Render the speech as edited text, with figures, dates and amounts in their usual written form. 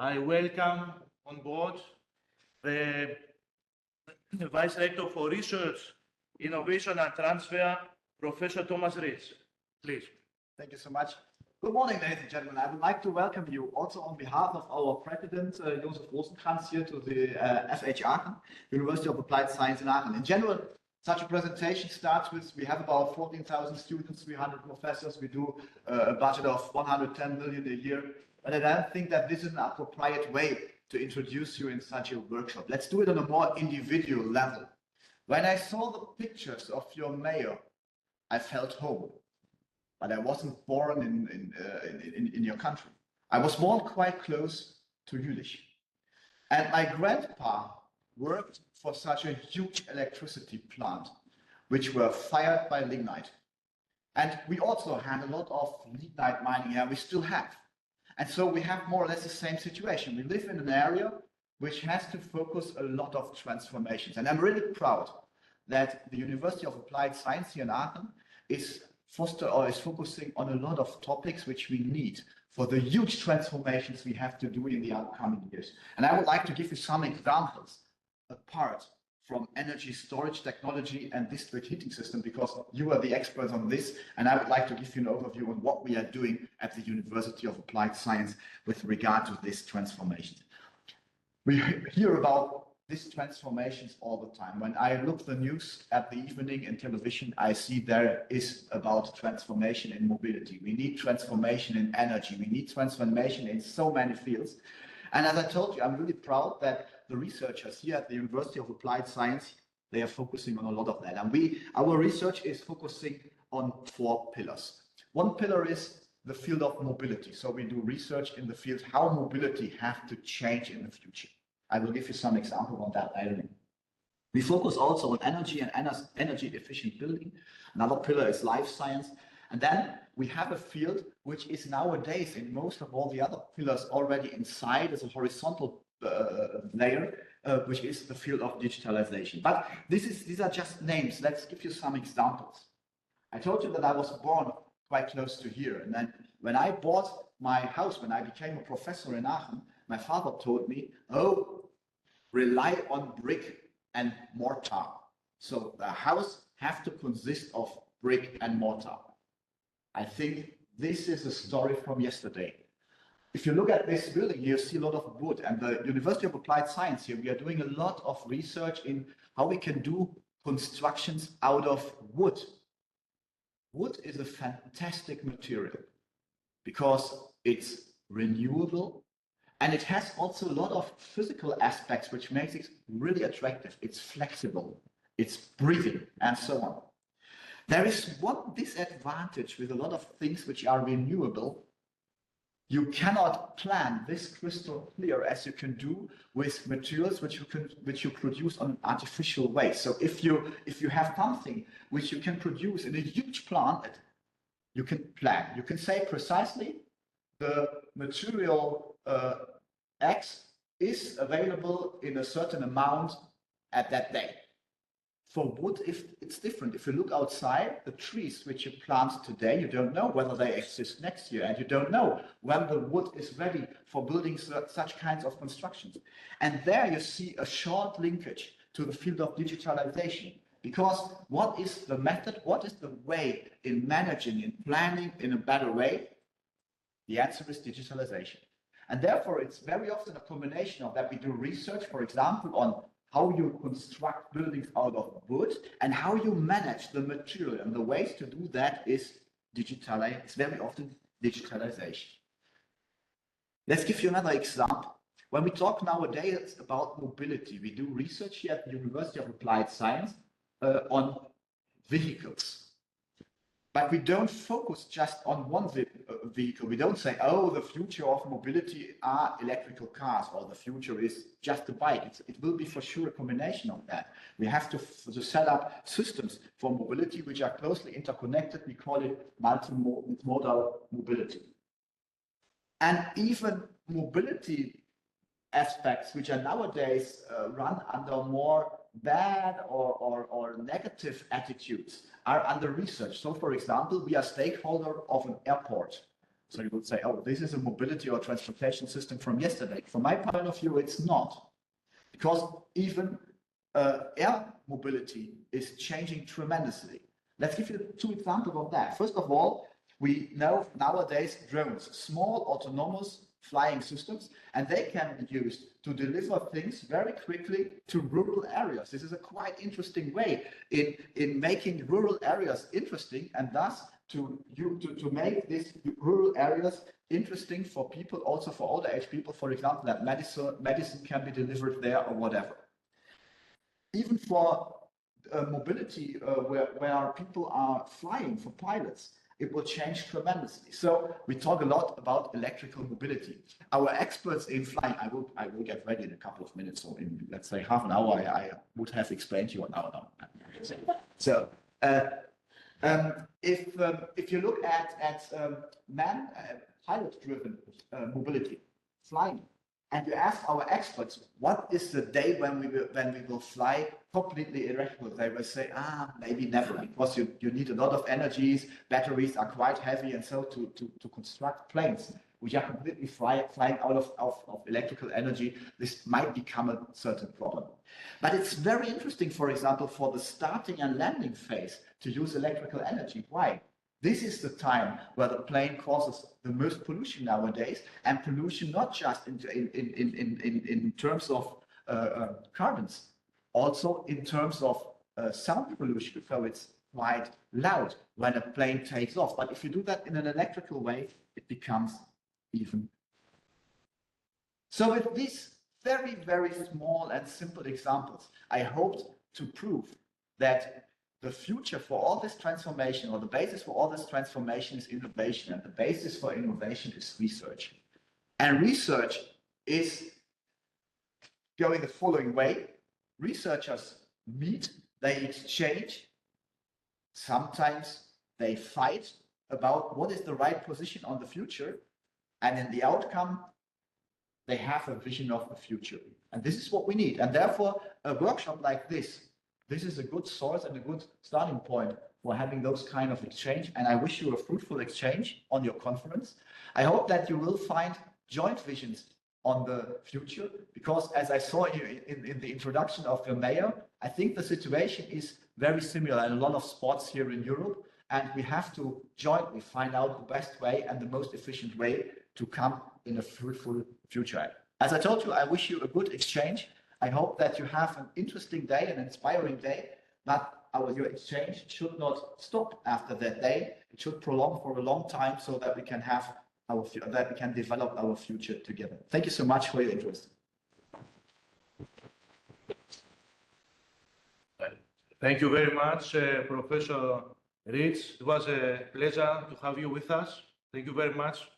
I welcome on board the Vice Rector for Research, Innovation and Transfer, Professor Thomas Ritz. Please. Thank you so much. Good morning, ladies and gentlemen. I would like to welcome you also on behalf of our President, Josef Rosenkranz, here to the FH Aachen, University of Applied Science in Aachen. In general, such a presentation starts with, we have about 14,000 students, 300 professors, we do a budget of 110 million a year. But I don't think that this is an appropriate way to introduce you in such a workshop. Let's do it on a more individual level. When I saw the pictures of your mayor, I felt home. But I wasn't born in your country. I was born quite close to Jülich. And my grandpa worked for such a huge electricity plant, which were fired by lignite. And we also had a lot of lignite mining here, we still have. And so we have more or less the same situation. We live in an area which has to focus a lot of transformations. And I'm really proud that the University of Applied Science here in Aachen is focusing on a lot of topics which we need for the huge transformations we have to do in the upcoming years. And I would like to give you some examples apart from energy storage technology and district heating system, because you are the experts on this, and I would like to give you an overview on what we are doing at the University of Applied Science with regard to this transformation. We hear about these transformations all the time. When I look the news at the evening in television, I see there is about transformation in mobility. We need transformation in energy. We need transformation in so many fields. And as I told you, I'm really proud that the researchers here at the University of Applied Science, they are focusing on a lot of that. And our research is focusing on 4 pillars. One pillar is the field of mobility. So we do research in the field how mobility have to change in the future. I will give you some examples on that later. We focus also on energy and energy efficient building. Another pillar is life science. And then we have a field which is nowadays in most of all the other pillars already inside as a horizontal layer, which is the field of digitalization. But these are just names. Let's give you some examples. I told you that I was born quite close to here. And then when I bought my house, when I became a professor in Aachen, my father told me, oh, rely on brick and mortar. So the house have to consist of brick and mortar. I think this is a story from yesterday. If you look at this building, you see a lot of wood, and the University of Applied Science here, we are doing a lot of research in how we can do constructions out of wood. Wood is a fantastic material because it's renewable. And it has also a lot of physical aspects, which makes it really attractive. It's flexible, it's breathing, and so on. There is one disadvantage with a lot of things which are renewable. You cannot plan this crystal clear as you can do with materials which you produce on an artificial way. So if you have something which you can produce in a huge plant, you can plan. You can say precisely the material X is available in a certain amount at that day. For wood, if it's different. If you look outside, the trees which you plant today, you don't know whether they exist next year, and you don't know when the wood is ready for building such kinds of constructions. And there you see a short linkage to the field of digitalization. Because what is the method, what is the way in managing, in planning in a better way? The answer is digitalization. And therefore, it's very often a combination of that. We do research, for example, on how you construct buildings out of wood and how you manage the material. And the ways to do that is digitalization. It's very often digitalization. Let's give you another example. When we talk nowadays about mobility, we do research here at the University of Applied Science on vehicles. But we don't focus just on one vehicle. We don't say, oh, the future of mobility are electrical cars, or the future is just a bike. It will be for sure a combination of that. We have to set up systems for mobility which are closely interconnected. We call it multimodal mobility. And even mobility aspects which are nowadays run under more bad or negative attitudes are under research. So for example, we are stakeholder of an airport. So you would say, oh, this is a mobility or transportation system from yesterday. From my point of view, it's not. Because even air mobility is changing tremendously. Let's give you 2 examples of that. First of all, we know nowadays drones, small autonomous flying systems, and they can be used to deliver things very quickly to rural areas. This is a quite interesting way in making rural areas interesting, and thus to make these rural areas interesting for people, also for older age people, for example, that medicine can be delivered there or whatever. Even for mobility where people are flying, for pilots, it will change tremendously. So we talk a lot about electrical mobility. Our experts in flying, I will get ready in a couple of minutes, or in, let's say, half an hour, I would have explained to you an hour now. So if you look at pilot-driven mobility, flying, and you ask our experts, what is the day when we will fly completely electrical? They will say, maybe never, because you need a lot of energies, batteries are quite heavy, and so to construct planes which are completely flying out of electrical energy, this might become a certain problem. But it's very interesting, for example, for the starting and landing phase to use electrical energy. Why? This is the time where the plane causes the most pollution nowadays, and pollution not just in terms of carbons, also in terms of sound pollution. So it's quite loud when a plane takes off. But if you do that in an electrical way, it becomes even. So with these very, very small and simple examples, I hoped to prove that the future for all this transformation, or the basis for all this transformation, is innovation, and the basis for innovation is research. And research is going the following way. Researchers meet, they exchange, sometimes they fight about what is the right position on the future, and in the outcome, they have a vision of the future. And this is what we need. And therefore, a workshop like this is a good source and a good starting point for having those kind of exchange. And I wish you a fruitful exchange on your conference. I hope that you will find joint visions on the future, because as I saw in the introduction of the mayor, I think the situation is very similar in a lot of spots here in Europe. And we have to jointly find out the best way and the most efficient way to come in a fruitful future. As I told you, I wish you a good exchange. I hope that you have an interesting day, an inspiring day, but your exchange should not stop after that day. It should prolong for a long time so that we can have that we can develop our future together. Thank you so much for your interest. Thank you very much, Professor Ritz. It was a pleasure to have you with us. Thank you very much.